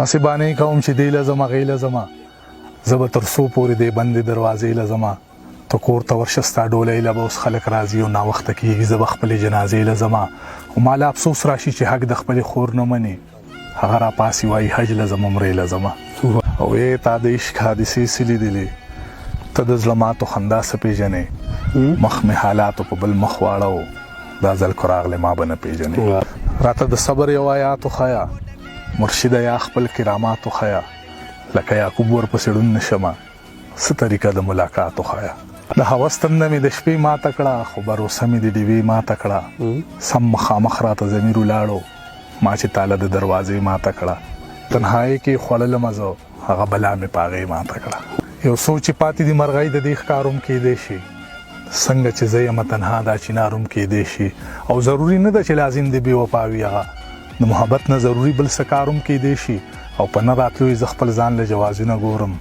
اسی باندې کوم چې دی لازم غیله زما زب تر سو پورې دی بندې دروازې لازم ته کور ته ورشستا ډولې له اوس خلک راځي او نا وخت کېږي زب خپل جنازې لازم او مال افسوس راشي چې حق د خپل خور نه مني هغه را پاسي وای حج لازم عمره لازم او یې تا د عشق حادثې سلی دي ته د ظلماتو خندا سپېژنې مخ می حالات په بل مخ واړو دا ځل کراغله ما بنه پیژنې راته د صبر یو آیات خیا مرشد یا خپل کرامات خیا لکه یعقوب ورپسې ډون نشمه څه طریقه د ملاقات خیا د هوس تنده مې د شپې ما تکړه خو باروسه مې د ډیوې ما تکړه سم مخامخ راته ضمیر ولاړو ما چې تاله د دروازې ما تکړه تنهایی کې خوړل مزه هغه بلا مې پاغې ما تکړه یو سوچ پاتې دی مرغۍ د دې ښکاروم کې دی شي څنګه چې زه یم تنها دا چیناروم کې دی شي او ضروری نه ده چې لازم دی بې وفاوي هغه د محبت نه ضروری بل سکاروم کې دی شي او په نه راتلو ز خپل ځان له جوازونه ګورم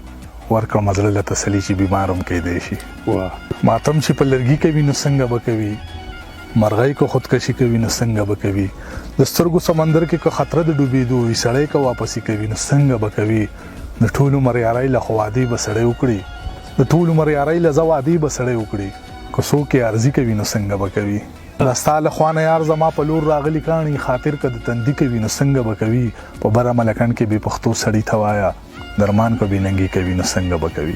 ورکړم مزله له تسلی چې بیماروم کې دی شي ماتم چې په لرګي کوي نو څنګه به کوي مرغۍ کو خودکشي کوي نو څنګه به کوي د سترګو سمندر کې کو خطر د ډوبېدو وي سړی کو واپسی کوي نو څنګه به کوي د ټولو مریارای له خوادي بسړی وکړي د ټولو مریارای له زوادي بسړی وکړي کو سو کې ارزي کوي نو څنګه به کوي راستاله خوانه یار زما په لور راغلی کانی خاطر کد تندې کوي نو څنګه به کوي په بره ملکان کې به پښتو سړی توایا درمان کو بیننګي کوي نو څنګه به کوي